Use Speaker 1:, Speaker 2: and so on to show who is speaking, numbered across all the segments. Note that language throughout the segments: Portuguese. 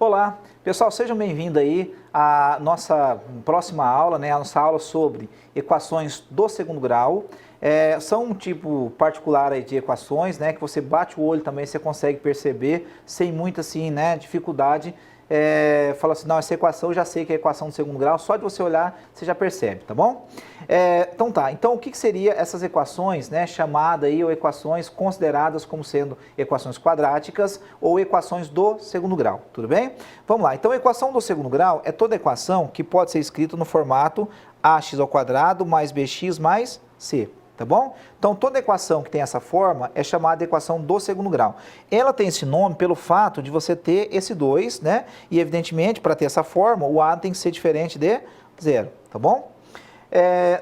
Speaker 1: Olá, pessoal, sejam bem-vindos aí à nossa próxima aula, né? A nossa aula sobre equações do segundo grau. São um tipo particular aí de equações, né? Que você bate o olho também, você consegue perceber sem muita assim, né, dificuldade. Fala assim, não, essa equação eu já sei que é a equação do segundo grau, só de você olhar você já percebe, tá bom? Então o que seria essas equações, né, chamadas aí, ou equações consideradas como sendo equações quadráticas ou equações do segundo grau, tudo bem? Vamos lá, então a equação do segundo grau é toda equação que pode ser escrita no formato ax ao quadrado mais bx mais c. Tá bom? Então, toda equação que tem essa forma é chamada de equação do segundo grau. Ela tem esse nome pelo fato de você ter esse 2, né? E, evidentemente, para ter essa forma, o a tem que ser diferente de zero, tá bom?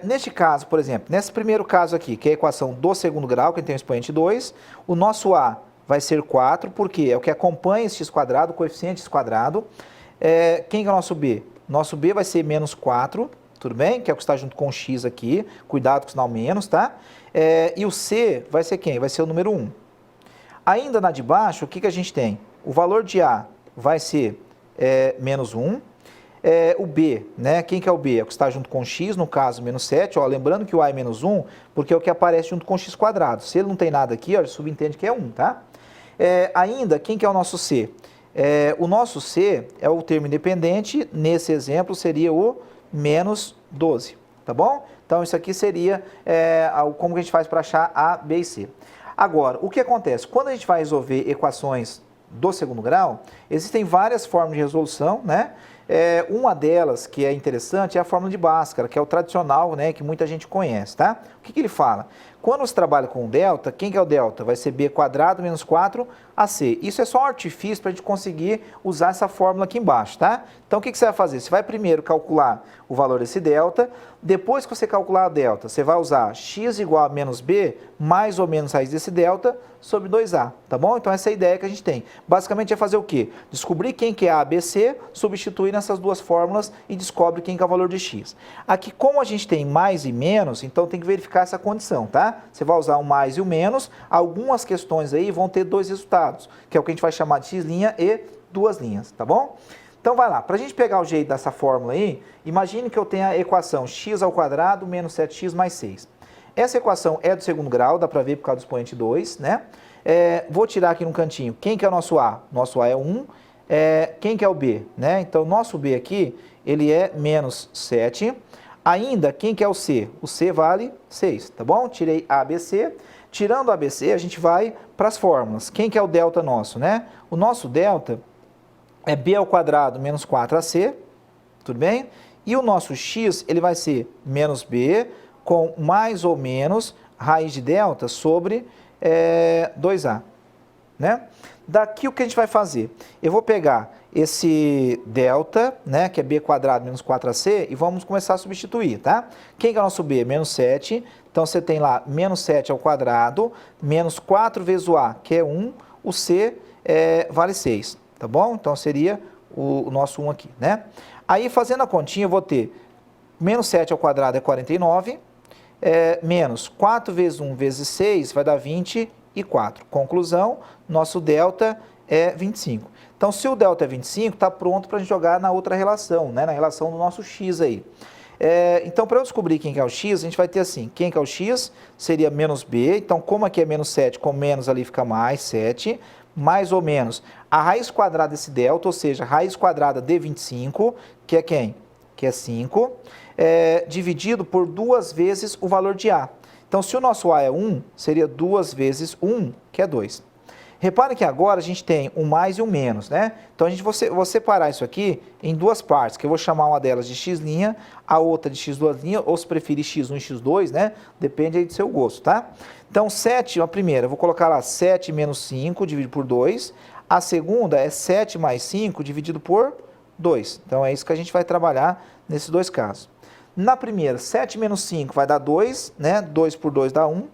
Speaker 1: Neste caso, por exemplo, nesse primeiro caso aqui, que é a equação do segundo grau, que tem o expoente 2, o nosso a vai ser 4, porque é o que acompanha esse x quadrado, o coeficiente x quadrado. Quem que é o nosso b? Nosso b vai ser menos 4, tudo bem? Que é o que está junto com o x aqui, cuidado com o sinal menos, tá? E o c vai ser quem? Vai ser o número 1. Ainda na de baixo, o que a gente tem? O valor de a vai ser menos 1. O b, né? Quem que é o b? É o que está junto com o x, no caso, menos 7. Ó, lembrando que o a é menos 1, porque é o que aparece junto com o x quadrado. Se ele não tem nada aqui, ó, subentende que é 1, tá? Ainda, quem que é o nosso c? O nosso c é o termo independente, nesse exemplo seria o menos 12, tá bom? Então, isso aqui seria como que a gente faz para achar A, B e C. Agora, o que acontece? Quando a gente vai resolver equações do segundo grau, existem várias formas de resolução, né? Uma delas que é interessante é a fórmula de Bhaskara, que é o tradicional, né, que muita gente conhece, tá? O que ele fala? Quando você trabalha com o delta, quem que é o delta? Vai ser b quadrado menos 4ac. Isso é só um artifício para a gente conseguir usar essa fórmula aqui embaixo, tá? Então, o que você vai fazer? Você vai primeiro calcular o valor desse delta. Depois que você calcular a delta, você vai usar x igual a menos b, mais ou menos raiz desse delta, sobre 2a, tá bom? Então, essa é a ideia que a gente tem. Basicamente, é fazer o quê? Descobrir quem que é a, b, c, substituir nessas duas fórmulas e descobre quem que é o valor de x. Aqui, como a gente tem mais e menos, então tem que verificar essa condição, tá? Você vai usar o mais e o menos. Algumas questões aí vão ter dois resultados, que é o que a gente vai chamar de x' e duas linhas, tá bom? Então vai lá, para a gente pegar o jeito dessa fórmula aí, imagine que eu tenha a equação x ao quadrado menos 7x mais 6. Essa equação é do segundo grau, dá para ver por causa do expoente 2, né? Vou tirar aqui no cantinho, quem que é o nosso a? Nosso a é 1. Quem que é o b? Né? Então, o nosso b aqui, ele é menos 7. Ainda, quem que é o c? O c vale 6, tá bom? Tirei a, b, c. Tirando a, b, c, a gente vai para as fórmulas. Quem que é o delta nosso, né? O nosso delta é b ao quadrado menos 4ac, tudo bem? E o nosso x, ele vai ser menos b com mais ou menos raiz de delta sobre 2a, né? Daqui o que a gente vai fazer? Eu vou pegar esse delta, né, que é b quadrado menos 4ac, e vamos começar a substituir, tá? Quem que é o nosso b? Menos 7. Então, você tem lá menos 7 ao quadrado, menos 4 vezes o a, que é 1, o c vale 6, tá bom? Então, seria o nosso 1 aqui, né? Aí, fazendo a continha, eu vou ter menos 7 ao quadrado é 49, menos 4 vezes 1 vezes 6 vai dar 24. Conclusão, nosso delta é 25. Então, se o delta é 25, está pronto para a gente jogar na outra relação, né? Na relação do nosso x aí. Então, para eu descobrir quem que é o x, a gente vai ter assim, quem que é o x? Seria menos b, então como aqui é menos 7, com menos ali fica mais 7, mais ou menos a raiz quadrada desse delta, ou seja, raiz quadrada de 25, que é quem? Que é 5, dividido por 2 vezes o valor de a. Então, se o nosso a é 1, seria 2 vezes 1, que é 2. Repare que agora a gente tem um mais e um menos, né? Então, vou separar isso aqui em duas partes, que eu vou chamar uma delas de x', a outra de x2', ou se preferir x1 e x2, né? Depende aí do seu gosto, tá? Então, 7, a primeira, eu vou colocar lá 7 menos 5 dividido por 2. A segunda é 7 mais 5 dividido por 2. Então, é isso que a gente vai trabalhar nesses dois casos. Na primeira, 7 menos 5 vai dar 2, né? 2 por 2 dá 1,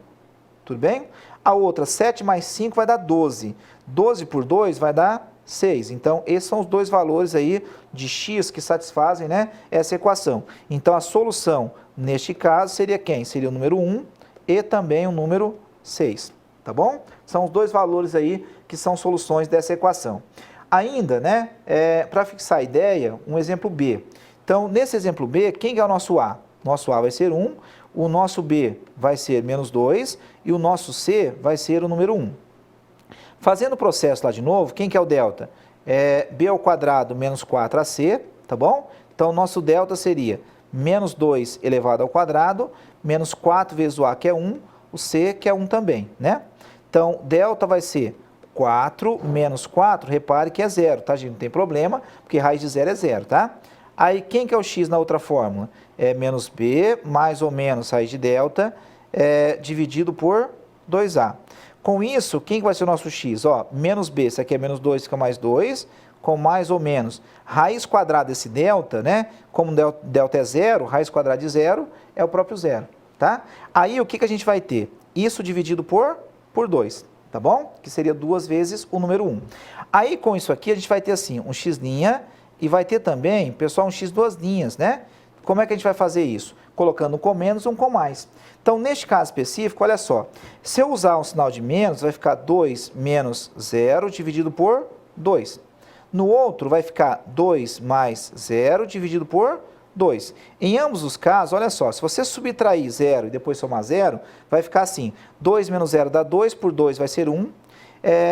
Speaker 1: tudo bem? A outra, 7 mais 5 vai dar 12. 12 por 2 vai dar 6. Então, esses são os dois valores aí de x que satisfazem, né, essa equação. Então, a solução, neste caso, seria quem? Seria o número 1 e também o número 6, tá bom? São os dois valores aí que são soluções dessa equação. Ainda, né, para fixar a ideia, um exemplo B. Então, nesse exemplo B, quem é o nosso A? Nosso A vai ser 1, o nosso B vai ser menos 2 e o nosso C vai ser o número 1. Fazendo o processo lá de novo, quem que é o delta? B ao quadrado menos 4AC, tá bom? Então, o nosso delta seria menos 2 elevado ao quadrado, menos 4 vezes o A, que é 1, o C, que é 1 também, né? Então, delta vai ser 4 menos 4, repare que é 0, tá, gente? Não tem problema, porque raiz de 0 é 0, tá? Aí, quem que é o x na outra fórmula? É menos b, mais ou menos raiz de delta, dividido por 2a. Com isso, quem que vai ser o nosso x? Ó, menos b, isso aqui é menos 2, fica mais 2, com mais ou menos raiz quadrada desse delta, né? Como delta é 0, raiz quadrada de 0 é o próprio 0, tá? Aí, o que que a gente vai ter? Isso dividido por 2. Tá bom? Que seria 2 vezes o número 1. Aí, com isso aqui, a gente vai ter assim, um x' e vai ter também, pessoal, um x duas linhas, né? Como é que a gente vai fazer isso? Colocando um com menos e um com mais. Então, neste caso específico, olha só, se eu usar um sinal de menos, vai ficar 2 menos 0 dividido por 2. No outro, vai ficar 2 mais 0 dividido por 2. Em ambos os casos, olha só, se você subtrair 0 e depois somar 0, vai ficar assim, 2 menos 0 dá 2, por 2 vai ser 1,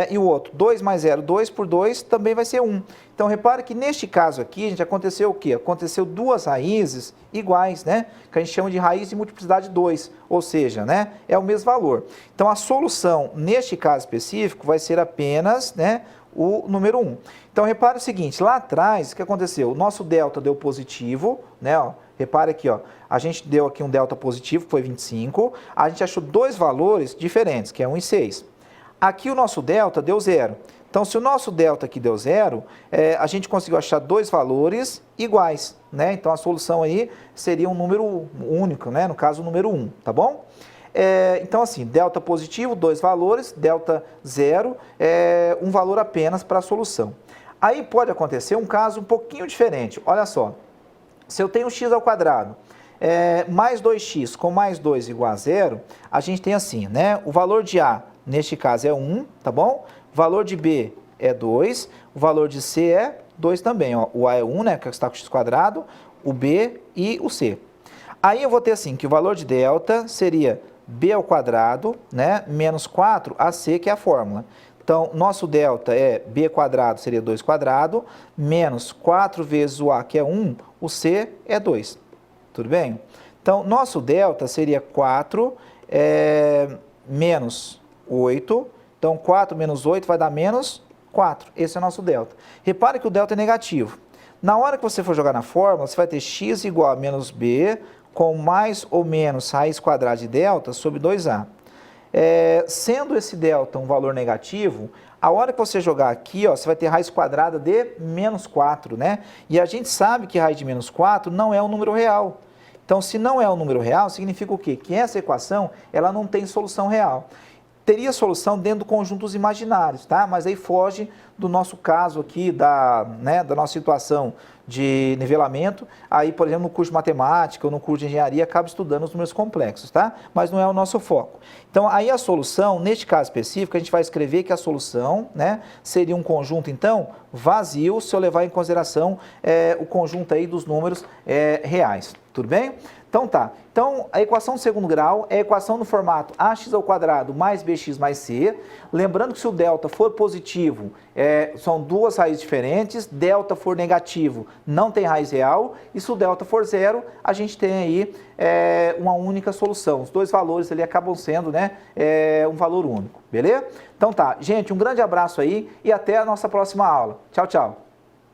Speaker 1: e o outro, 2 mais 0, 2 por 2 também vai ser 1. Então, repare que neste caso aqui, gente, aconteceu o quê? Aconteceu duas raízes iguais, né? Que a gente chama de raiz de multiplicidade 2, ou seja, né? É o mesmo valor. Então, a solução, neste caso específico, vai ser apenas, né, o número 1. Então, repare o seguinte, lá atrás, o que aconteceu? O nosso delta deu positivo, né? Ó, repare aqui, ó, a gente deu aqui um delta positivo, que foi 25, a gente achou dois valores diferentes, que é 1 e 6. Aqui o nosso delta deu 0. Então, se o nosso delta aqui deu 0, a gente conseguiu achar dois valores iguais, né? Então, a solução aí seria um número único, né? No caso, o número 1, tá bom? Então, assim, delta positivo, dois valores, delta 0, um valor apenas para a solução. Aí pode acontecer um caso um pouquinho diferente. Olha só, se eu tenho x ao quadrado, mais 2x com mais 2 igual a 0, a gente tem assim, né? O valor de A, neste caso, é 1, tá bom? O valor de B é 2, o valor de C é 2 também, ó. O A é 1, né, que está com x quadrado, o B e o C. Aí eu vou ter assim, que o valor de delta seria b ao quadrado, né, menos 4ac, que é a fórmula. Então, nosso delta é b quadrado, seria 2 quadrado, menos 4 vezes o a, que é 1, o c é 2. Tudo bem? Então, nosso delta seria 4 menos 8. Então, 4 menos 8 vai dar menos 4. Esse é o nosso delta. Repare que o delta é negativo. Na hora que você for jogar na fórmula, você vai ter x igual a menos b com mais ou menos raiz quadrada de delta sobre 2a. Sendo esse delta um valor negativo, a hora que você jogar aqui, ó, você vai ter raiz quadrada de menos 4, né? E a gente sabe que raiz de menos 4 não é um número real. Então, se não é um número real, significa o quê? Que essa equação, ela não tem solução real. Teria solução dentro de conjuntos imaginários, tá? Mas aí foge do nosso caso aqui, da nossa situação de nivelamento. Aí, por exemplo, no curso de matemática ou no curso de engenharia, acaba estudando os números complexos, tá? Mas não é o nosso foco. Então, aí a solução, neste caso específico, a gente vai escrever que a solução, né, seria um conjunto, então, vazio, se eu levar em consideração o conjunto aí dos números reais. Tudo bem? Então tá. Então a equação de segundo grau é a equação no formato ax ao quadrado mais bx mais c. Lembrando que se o delta for positivo, são duas raízes diferentes. Delta for negativo, não tem raiz real. E se o delta for zero, a gente tem aí uma única solução. Os dois valores ali acabam sendo, né, um valor único. Beleza? Então tá. Gente, um grande abraço aí e até a nossa próxima aula. Tchau, tchau.